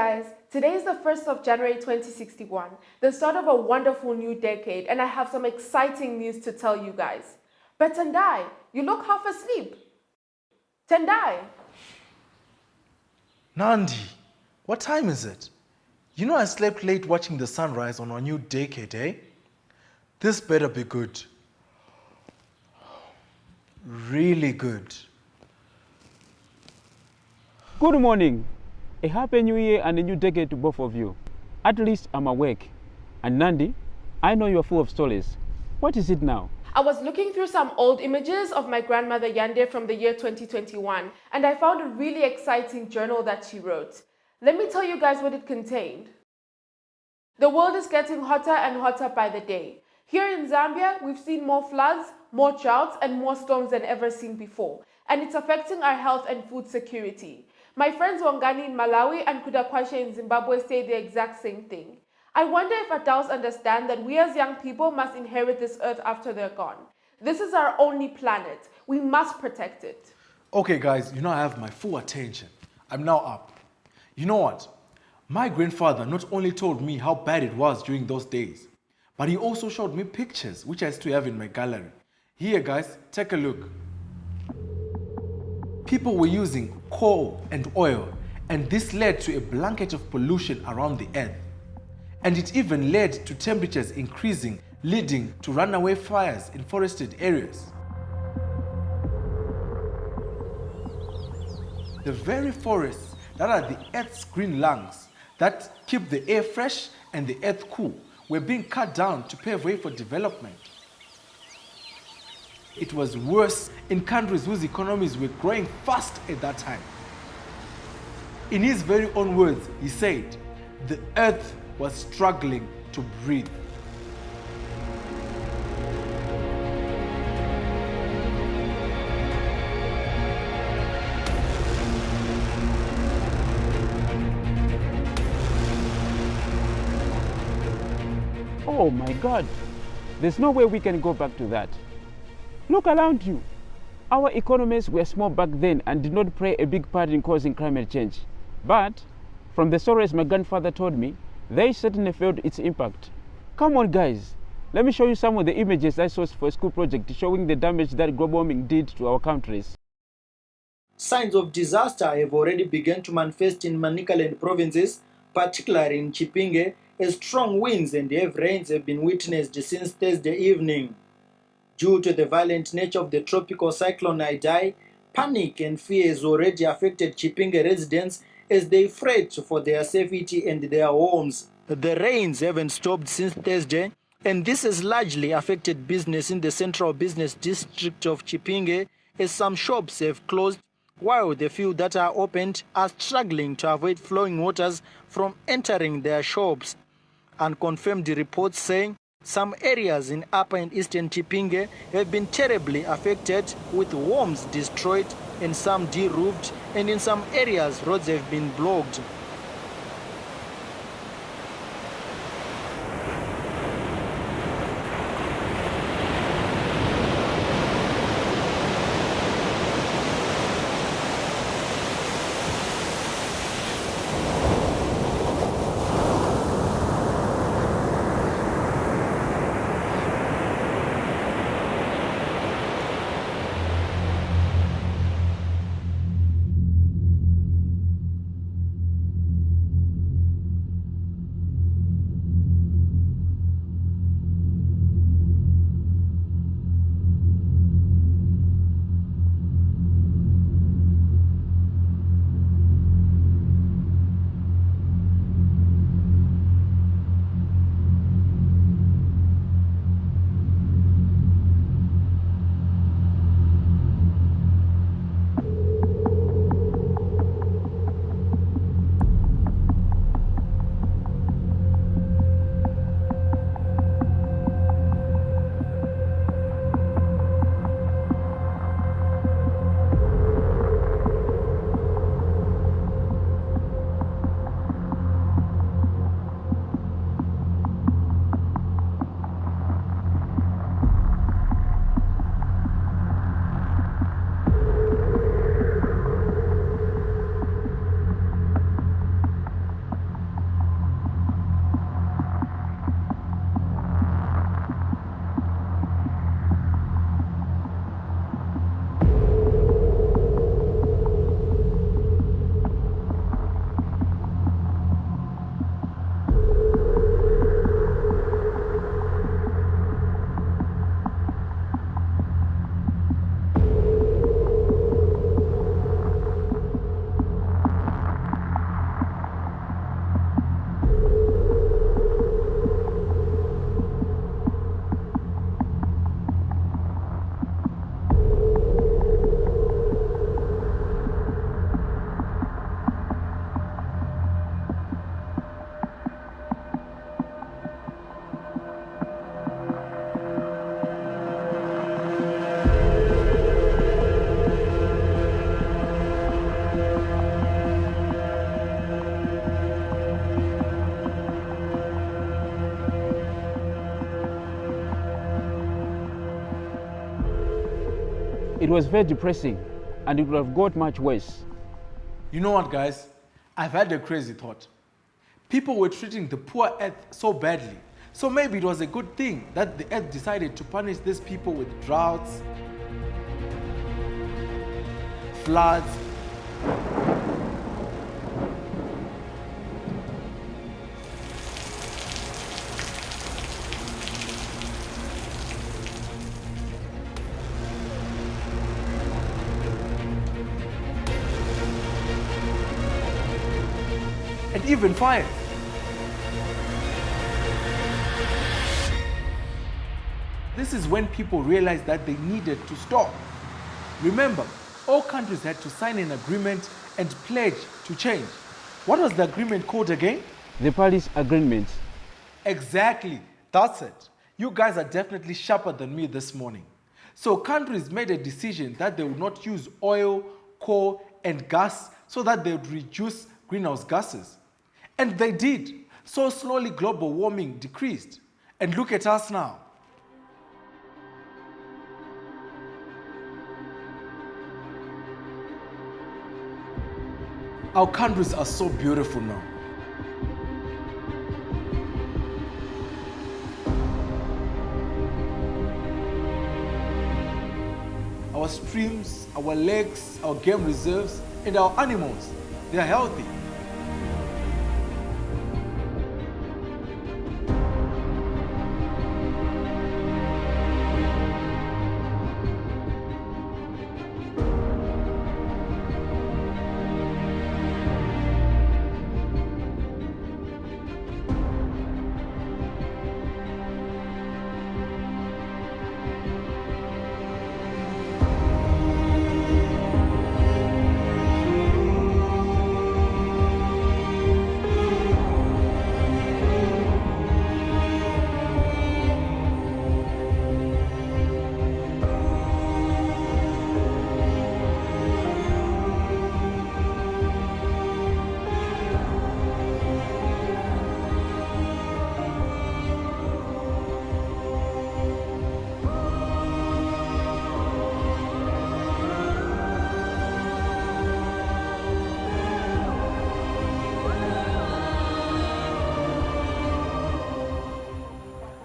guys, today is the 1st of January 2061, the start of a wonderful new decade, and I have some exciting news to tell you guys. But Tendai, you look half asleep. Tendai! Nandi, what time is it? You know I slept late watching the sunrise on our new decade, eh? This better be good. Really good. Good morning. A happy new year and a new decade to both of you. At least I'm awake. And Nandi, I know you're full of stories. What is it now? I was looking through some old images of my grandmother Nyanja from the year 2021, and I found a really exciting journal that she wrote. Let me tell you guys what it contained. The world is getting hotter and hotter by the day. Here in Zambia, we've seen more floods, more droughts, and more storms than ever seen before, and it's affecting our health and food security. My friends Wangani in Malawi and Kudakwashe in Zimbabwe say the exact same thing. I wonder if adults understand that we as young people must inherit this earth after they're gone. This is our only planet. We must protect it. Okay guys, you know I have my full attention. I'm now up. You know what? My grandfather not only told me how bad it was during those days, but he also showed me pictures which I still have in my gallery. Here guys, take a look. People were using coal and oil, and this led to a blanket of pollution around the earth. And it even led to temperatures increasing, leading to runaway fires in forested areas. The very forests that are the earth's green lungs, that keep the air fresh and the earth cool, were being cut down to pave way for development. It was worse in countries whose economies were growing fast at that time. In his very own words, he said, the earth was struggling to breathe. Oh my God. There's no way we can go back to that. Look around you. Our economies were small back then and did not play a big part in causing climate change. But from the stories my grandfather told me, they certainly felt its impact. Come on guys, let me show you some of the images I sourced for a school project showing the damage that global warming did to our countries. Signs of disaster have already begun to manifest in Manicaland provinces, particularly in Chipinge, as strong winds and heavy rains have been witnessed since Thursday evening. Due to the violent nature of the tropical cyclone Idai, panic and fear has already affected Chipinge residents as they fret for their safety and their homes. The rains haven't stopped since Thursday, and this has largely affected business in the central business district of Chipinge, as some shops have closed, while the few that are opened are struggling to avoid flowing waters from entering their shops. Unconfirmed reports saying some areas in upper and eastern Chipinge have been terribly affected, with homes destroyed and some de-roofed, and in some areas roads have been blocked. It was very depressing, and it would have got much worse. You know what, guys? I've had a crazy thought. People were treating the poor earth so badly. So maybe it was a good thing that the earth decided to punish these people with droughts, floods, and even fires. This is when people realized that they needed to stop. Remember, all countries had to sign an agreement and pledge to change. What was the agreement called again? The Paris Agreement. Exactly, that's it. You guys are definitely sharper than me this morning. So countries made a decision that they would not use oil, coal, and gas so that they would reduce greenhouse gases. And they did. So slowly global warming decreased. And look at us now. Our countries are so beautiful now. Our streams, our lakes, our game reserves, and our animals, they are healthy.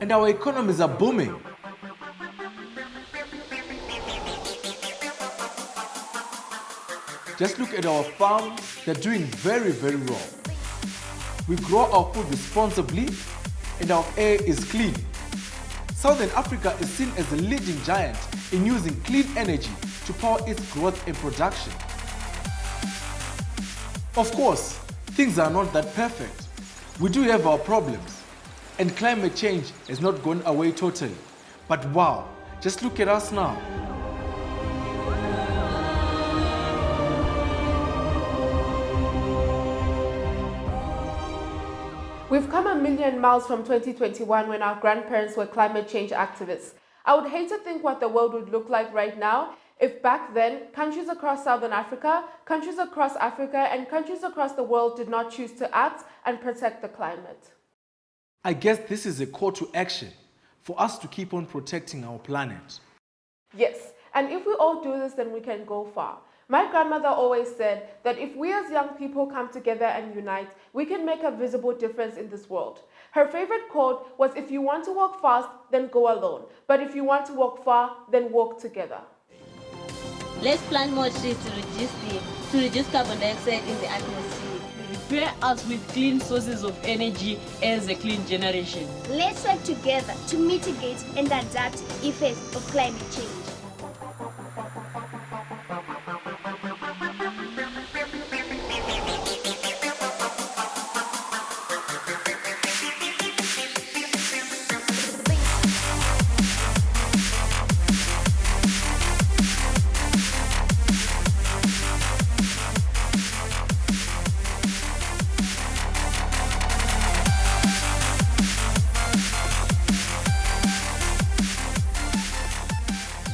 And our economies are booming. Just look at our farms, they're doing very, very well. We grow our food responsibly and our air is clean. Southern Africa is seen as a leading giant in using clean energy to power its growth and production. Of course, things are not that perfect. We do have our problems. And climate change has not gone away totally. But wow, just look at us now. We've come a million miles from 2021 when our grandparents were climate change activists. I would hate to think what the world would look like right now if back then countries across Southern Africa, countries across Africa, and countries across the world did not choose to act and protect the climate. I guess this is a call to action for us to keep on protecting our planet. Yes, and if we all do this, then we can go far. My grandmother always said that if we as young people come together and unite, we can make a visible difference in this world. Her favorite quote was, if you want to walk fast, then go alone. But if you want to walk far, then walk together. Let's plant more trees to reduce carbon dioxide in the atmosphere. Prepare us with clean sources of energy as a clean generation. Let's work together to mitigate and adapt the effects of climate change.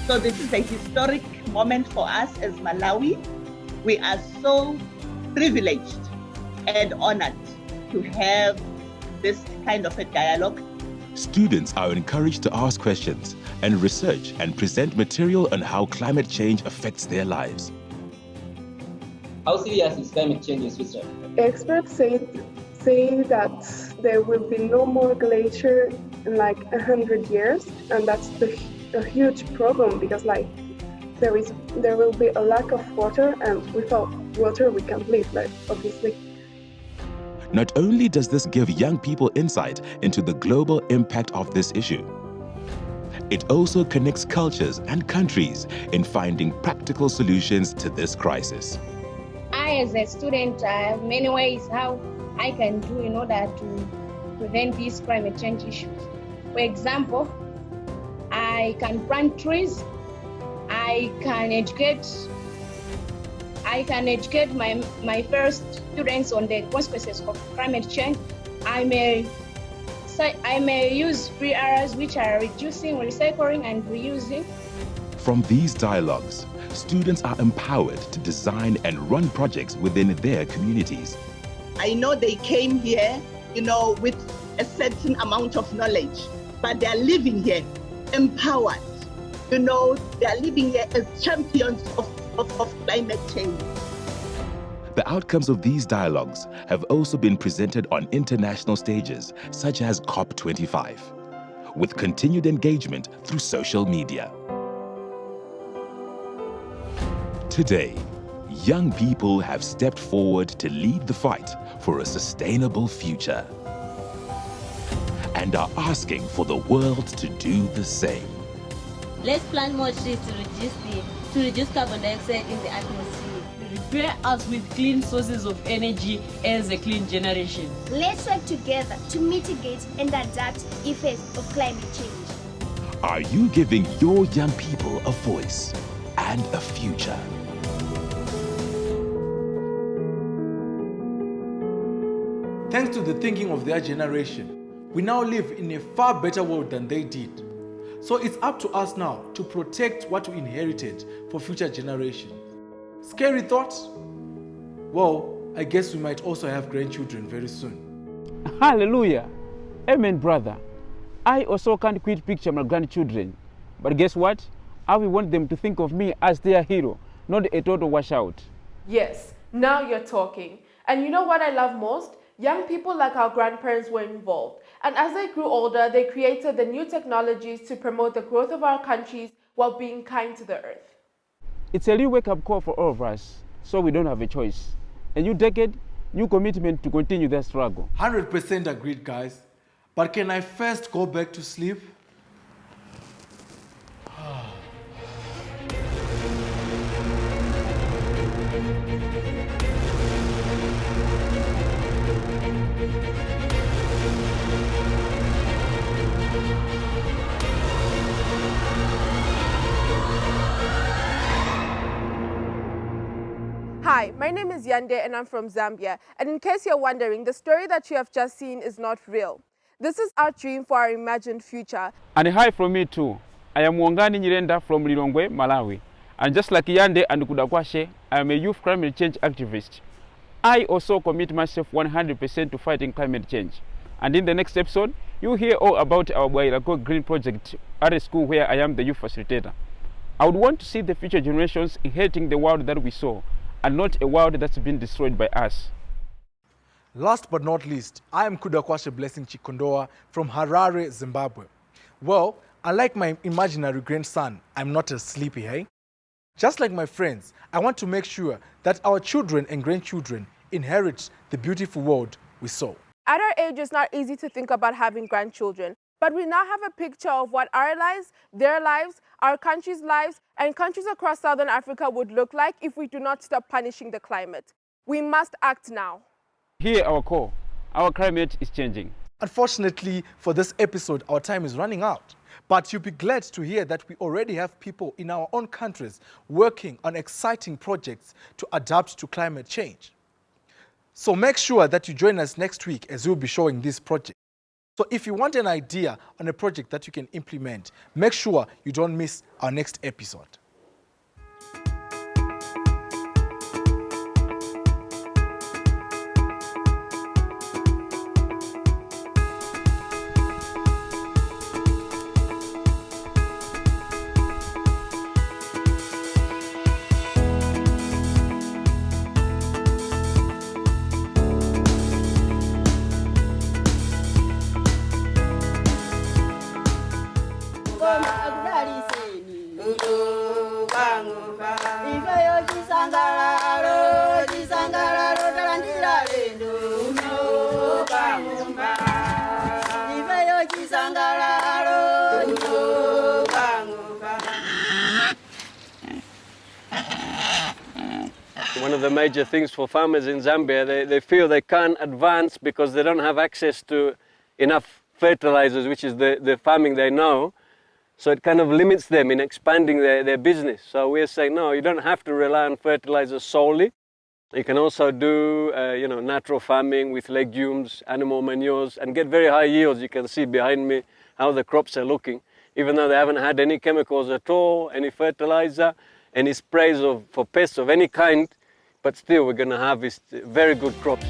So this is a historic moment for us as Malawi. We are so privileged and honored to have this kind of a dialogue Students are encouraged to ask questions and research and present material on how climate change affects their lives. How serious is climate change in Switzerland? Experts say that there will be no more glacier in like 100 years, and that's a huge problem because there will be a lack of water, and without water we can't live, obviously. Not only does this give young people insight into the global impact of this issue, it also connects cultures and countries in finding practical solutions to this crisis. I, as a student, I have many ways how I can do in order to prevent these climate change issues. For example, I can plant trees, I can educate my first students on the consequences of climate change. I may use free areas which are reducing, recycling, and reusing. From these dialogues, students are empowered to design and run projects within their communities. I know they came here, with a certain amount of knowledge, but they are living here empowered. They are living here as champions of climate change. The outcomes of these dialogues have also been presented on international stages, such as COP25, with continued engagement through social media. Today, young people have stepped forward to lead the fight for a sustainable future and are asking for the world to do the same. Let's plant more trees to reduce carbon dioxide in the atmosphere. Prepare us with clean sources of energy as a clean generation. Let's work together to mitigate and adapt effects of climate change. Are you giving your young people a voice and a future? Thanks to the thinking of their generation, we now live in a far better world than they did. So it's up to us now to protect what we inherited for future generations. Scary thoughts? Well, I guess we might also have grandchildren very soon. Hallelujah. Amen, brother. I also can't quit picture my grandchildren. But guess what? I will want them to think of me as their hero, not a total washout. Yes, now you're talking. And you know what I love most? Young people like our grandparents were involved. And as they grew older, they created the new technologies to promote the growth of our countries while being kind to the earth. It's a real wake-up call for all of us, so we don't have a choice. A new decade, new commitment to continue their struggle. 100% agreed, guys. But can I first go back to sleep? Hi, my name is Nyanja and I'm from Zambia. And in case you're wondering, the story that you have just seen is not real. This is our dream for our imagined future. And hi from me too. I am Wangani Nyirenda from Lilongwe, Malawi. And just like Yande and Kudakwashe, I am a youth climate change activist. I also commit myself 100% to fighting climate change. And in the next episode, you'll hear all about our Wairako Green Project at a school where I am the youth facilitator. I would want to see the future generations inheriting the world that we saw, and not a world that's been destroyed by us. Last but not least, I am Kudakwashe Blessing Chikondoa from Harare, Zimbabwe. Well, unlike my imaginary grandson, I'm not a sleepy, hey? Just like my friends, I want to make sure that our children and grandchildren inherit the beautiful world we saw. At our age, it's not easy to think about having grandchildren, but we now have a picture of what our lives, their lives, our country's lives, and countries across Southern Africa would look like if we do not stop punishing the climate. We must act now. Hear our call. Our climate is changing. Unfortunately, for this episode, our time is running out. But you'll be glad to hear that we already have people in our own countries working on exciting projects to adapt to climate change. So make sure that you join us next week as we'll be showing this project. So if you want an idea on a project that you can implement, make sure you don't miss our next episode. One of the major things for farmers in Zambia, they feel they can't advance because they don't have access to enough fertilizers, which is the farming they know. So it kind of limits them in expanding their business. So we're saying, no, you don't have to rely on fertilizers solely. You can also do natural farming with legumes, animal manures, and get very high yields. You can see behind me how the crops are looking, even though they haven't had any chemicals at all, any fertilizer, any sprays for pests of any kind, but still we're going to harvest very good crops.